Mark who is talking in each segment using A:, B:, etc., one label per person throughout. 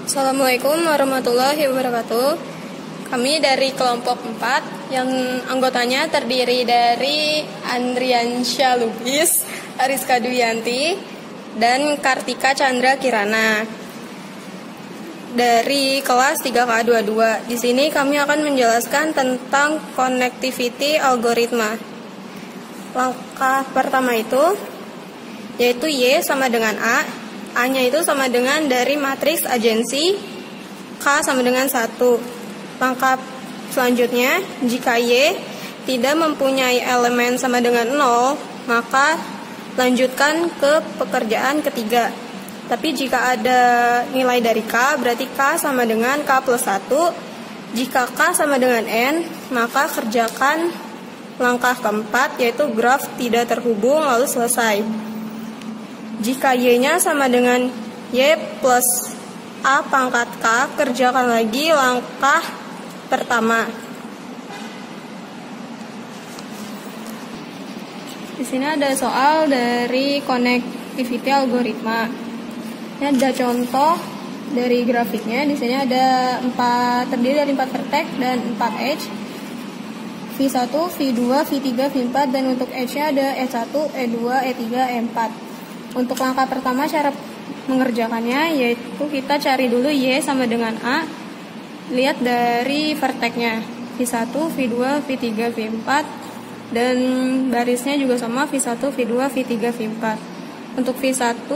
A: Assalamualaikum warahmatullahi wabarakatuh. Kami dari kelompok 4 yang anggotanya terdiri dari Andriansyah Lubis, Ariska Duyanti, dan Kartika Chandra Kirana dari kelas 3K22. Di sini kami akan menjelaskan tentang connectivity algoritma. Langkah pertama itu yaitu Y sama dengan A-nya itu sama dengan dari matriks agensi, K sama dengan 1. Langkah selanjutnya, jika Y tidak mempunyai elemen sama dengan 0, maka lanjutkan ke pekerjaan ketiga. Tapi jika ada nilai dari K, berarti K sama dengan K plus 1. Jika K sama dengan N, maka kerjakan langkah keempat, yaitu graf tidak terhubung, lalu selesai. Jika Y-nya sama dengan Y plus A pangkat K, kerjakan lagi langkah pertama. Di sini ada soal dari connectivity algoritma. Ini ada contoh dari grafiknya. Di sini ada terdiri dari 4 vertex dan 4 edge. V1, V2, V3, V4, dan untuk edge-nya ada E1, E2, E3, E4. Untuk langkah pertama cara mengerjakannya yaitu kita cari dulu Y sama dengan A. Lihat dari vertex-nya V1, V2, V3, V4, dan barisnya juga sama V1, V2, V3, V4. Untuk V1,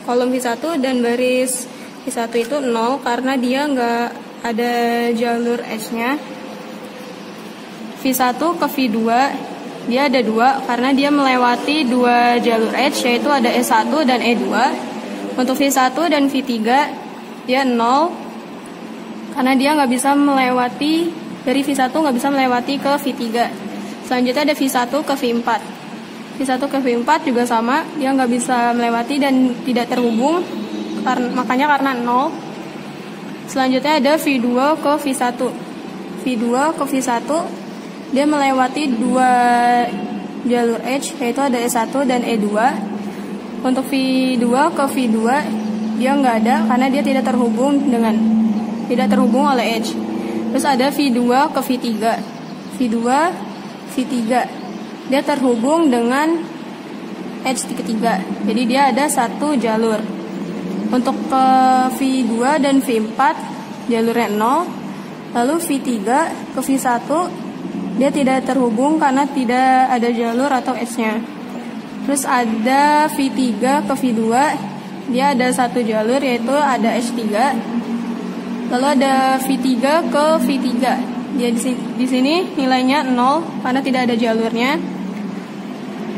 A: kolom V1 dan baris V1 itu 0 karena dia nggak ada jalur edge-nya. V1 ke V2 dia ada 2 karena dia melewati 2 jalur edge, yaitu ada E1 dan E2. Untuk V1 dan V3 dia 0 karena dia nggak bisa melewati, dari V1 nggak bisa melewati ke V3. Selanjutnya ada V1 ke V4. V1 ke V4 juga sama, dia nggak bisa melewati dan tidak terhubung, makanya karena 0. Selanjutnya ada V2 ke V1. V2 ke V1 dia melewati 2 jalur edge, yaitu ada E1 dan E2. Untuk V2 ke V2 dia nggak ada karena dia tidak terhubung oleh edge. Terus ada V2 ke V3. V2, V3 dia terhubung dengan edge ketiga, jadi dia ada 1 jalur. Untuk ke V2 dan V4 jalurnya 0. Lalu V3 ke V1 dia tidak terhubung karena tidak ada jalur atau edge-nya. Terus ada V3 ke V2, dia ada 1 jalur, yaitu ada edge 3. Lalu ada V3 ke V3, dia di sini nilainya 0 karena tidak ada jalurnya.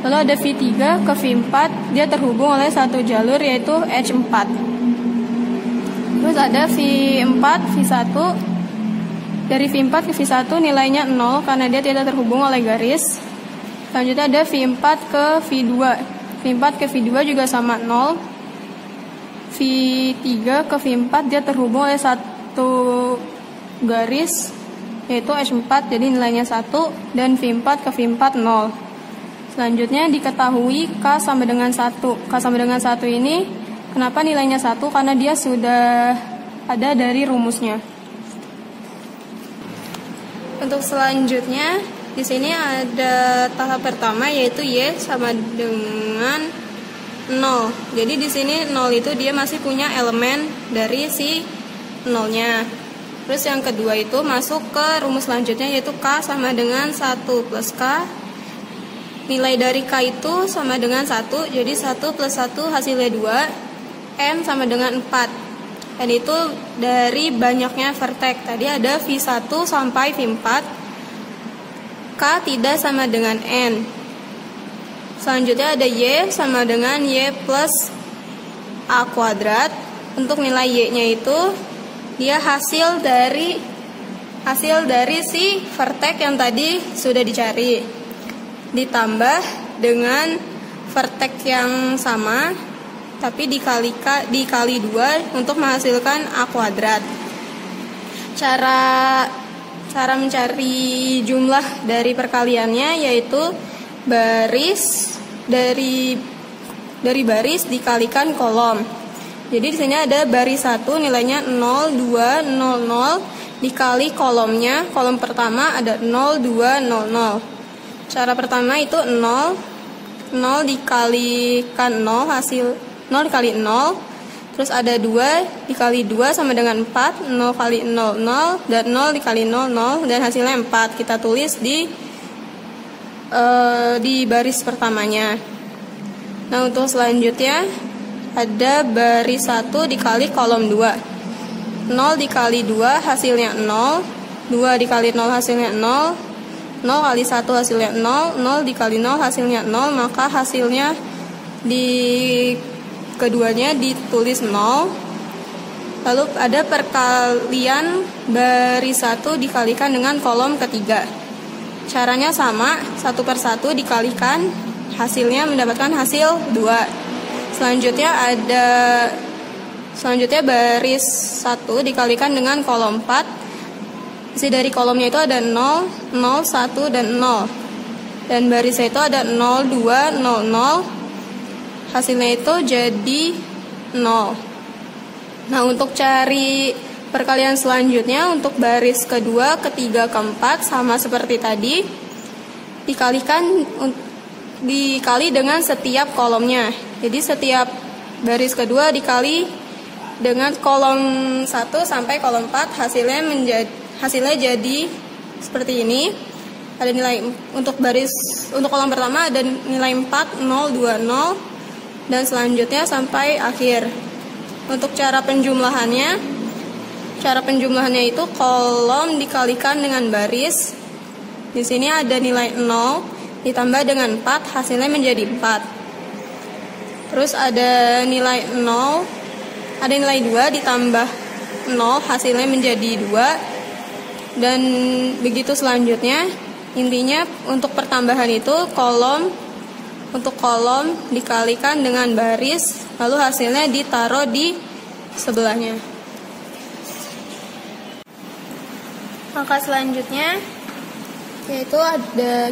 A: Lalu ada V3 ke V4, dia terhubung oleh 1 jalur, yaitu edge 4. Terus ada V4, V1. Dari V4 ke V1 nilainya 0 karena dia tidak terhubung oleh garis. Selanjutnya ada V4 ke V2. V4 ke V2 juga sama 0. V3 ke V4 dia terhubung oleh 1 garis, yaitu H4, jadi nilainya 1. Dan V4 ke V4 0. Selanjutnya diketahui K sama dengan 1. K sama dengan 1 ini kenapa nilainya 1? Karena dia sudah ada dari rumusnya. Untuk selanjutnya, di sini ada tahap pertama yaitu Y sama dengan 0. Jadi di sini 0 itu dia masih punya elemen dari si 0-nya. Terus yang kedua itu masuk ke rumus selanjutnya yaitu K sama dengan 1 plus K. Nilai dari K itu sama dengan 1, jadi 1 plus 1 hasilnya 2. N sama dengan 4. Dan itu dari banyaknya vertex. Tadi ada V1 sampai V4. K tidak sama dengan N. Selanjutnya ada Y sama dengan Y plus A kuadrat. Untuk nilai Y-nya itu dia hasil dari si vertex yang tadi sudah dicari, ditambah dengan vertex yang sama tapi dikali 2 untuk menghasilkan A kuadrat. Cara mencari jumlah dari perkaliannya yaitu dari baris dikalikan kolom. Jadi di sini ada baris 1 nilainya 0, 2, 0, 0 dikali kolomnya. Kolom pertama ada 0, 2, 0, 0. Cara pertama itu 0, 0 dikalikan 0, hasil 0 dikali 0. Terus ada 2 dikali 2 sama dengan 4, 0 kali 0, 0, dan 0 dikali 0, 0, dan hasilnya 4. Kita tulis di baris pertamanya. Nah, untuk selanjutnya ada baris 1 dikali kolom 2. 0 dikali 2 hasilnya 0, 2 dikali 0 hasilnya 0, 0 kali 1 hasilnya 0, 0 dikali 0 hasilnya 0, maka hasilnya di keduanya ditulis 0. Lalu ada perkalian baris 1 dikalikan dengan kolom ketiga. Caranya sama, 1 per 1 dikalikan, hasilnya mendapatkan hasil 2. Selanjutnya baris 1 dikalikan dengan kolom 4. Isi dari kolomnya itu ada 0, 0, 1, dan 0. Dan barisnya itu ada 0, 2, 0, 0. Hasilnya itu jadi 0. Nah, untuk cari perkalian selanjutnya, untuk baris kedua, ketiga, keempat, sama seperti tadi, dikali dengan setiap kolomnya. Jadi setiap baris kedua dikali dengan kolom 1 sampai kolom 4, hasilnya jadi seperti ini. Ada nilai untuk kolom pertama ada nilai 4, 0, 2, 0, dan selanjutnya sampai akhir. Untuk cara penjumlahannya itu kolom dikalikan dengan baris. Di sini ada nilai 0 ditambah dengan 4, hasilnya menjadi 4. Terus ada nilai 2 ditambah 0, hasilnya menjadi 2. Dan begitu selanjutnya. Intinya untuk pertambahan itu untuk kolom dikalikan dengan baris, lalu hasilnya ditaruh di sebelahnya. Maka selanjutnya yaitu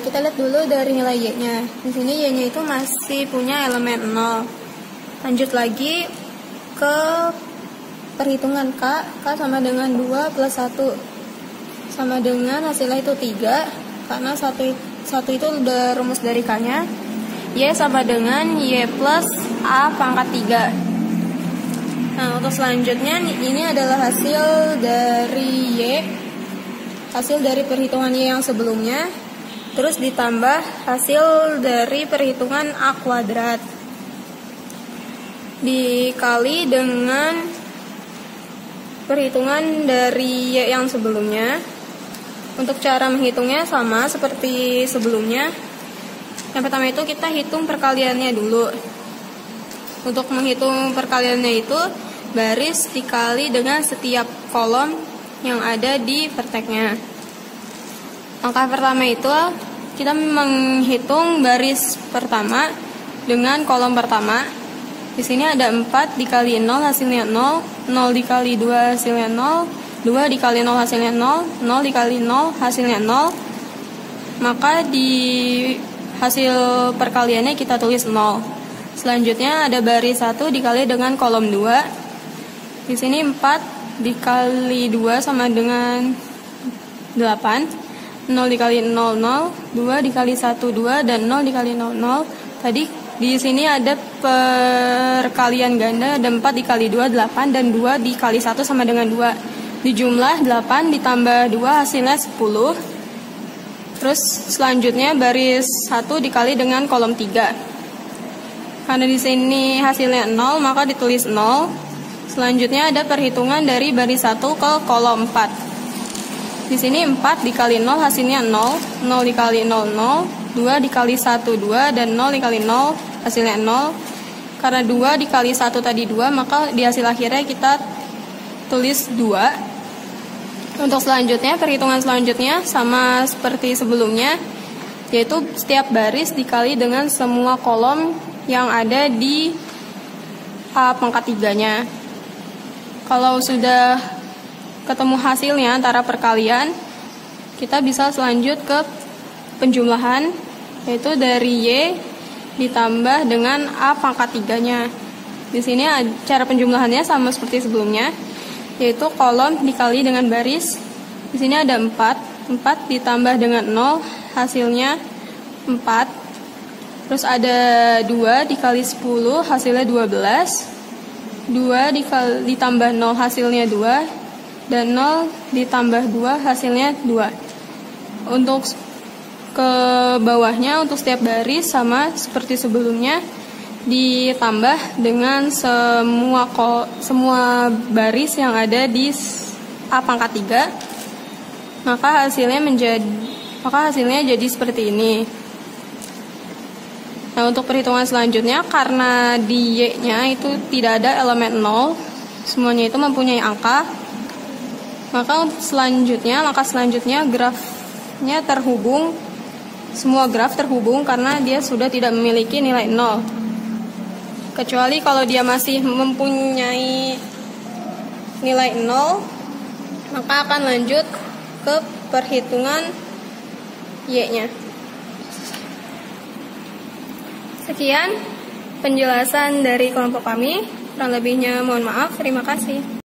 A: kita lihat dulu dari nilai y-nya. Di sini y-nya itu masih punya elemen 0. Lanjut lagi ke perhitungan k sama dengan 2 plus 1 sama dengan hasilnya itu 3, karena 1 itu udah rumus dari k-nya. Y sama dengan y plus a pangkat 3. Nah, untuk selanjutnya ini adalah hasil dari y, hasil dari perhitungan y yang sebelumnya, terus ditambah hasil dari perhitungan a kuadrat dikali dengan perhitungan dari y yang sebelumnya. Untuk cara menghitungnya sama seperti sebelumnya. Yang pertama itu kita hitung perkaliannya dulu. Untuk menghitung perkaliannya itu baris dikali dengan setiap kolom yang ada di verteknya. Langkah pertama itu kita menghitung baris pertama dengan kolom pertama. Di sini ada 4 dikali 0 hasilnya 0, 0 dikali 2 hasilnya 0, 2 dikali 0 hasilnya 0, 0 dikali 0 hasilnya 0. Maka di hasil perkaliannya kita tulis 0. Selanjutnya ada baris 1 dikali dengan kolom 2. Di sini 4 dikali 2 sama dengan 8, 0 dikali 0, 0, 2 dikali 1, 2, dan 0 dikali 0, 0. Tadi di sini ada perkalian ganda, ada 4 dikali 2, 8, dan 2 dikali 1 sama dengan 2. Dijumlah 8 ditambah 2 hasilnya 10. Terus selanjutnya baris 1 dikali dengan kolom 3. Karena di sini hasilnya 0, maka ditulis 0. Selanjutnya ada perhitungan dari baris 1 ke kolom 4. Di sini 4 dikali 0 hasilnya 0, 0 dikali 0, 0, 2 dikali 1, 2, dan 0 dikali 0 hasilnya 0. Karena 2 dikali 1 tadi 2, maka di hasil akhirnya kita tulis 2. Untuk selanjutnya, perhitungan selanjutnya sama seperti sebelumnya, yaitu setiap baris dikali dengan semua kolom yang ada di A pangkat 3-nya. Kalau sudah ketemu hasilnya antara perkalian, kita bisa selanjut ke penjumlahan, yaitu dari Y ditambah dengan A pangkat 3-nya. Di sini cara penjumlahannya sama seperti sebelumnya, yaitu kolom dikali dengan baris. Di sini ada 4 ditambah dengan 0, hasilnya 4. Terus ada 2 dikali 10, hasilnya 12. 2 ditambah 0, hasilnya 2. Dan 0 ditambah 2, hasilnya 2. Untuk ke bawahnya, untuk setiap baris sama seperti sebelumnya, ditambah dengan semua baris yang ada di A pangkat 3, maka hasilnya jadi seperti ini. Nah, untuk perhitungan selanjutnya, karena di Y-nya itu tidak ada elemen 0, semuanya itu mempunyai angka, maka selanjutnya grafnya terhubung, semua graf terhubung karena dia sudah tidak memiliki nilai 0. Kecuali kalau dia masih mempunyai nilai 0, maka akan lanjut ke perhitungan Y-nya. Sekian penjelasan dari kelompok kami. Kurang lebihnya mohon maaf. Terima kasih.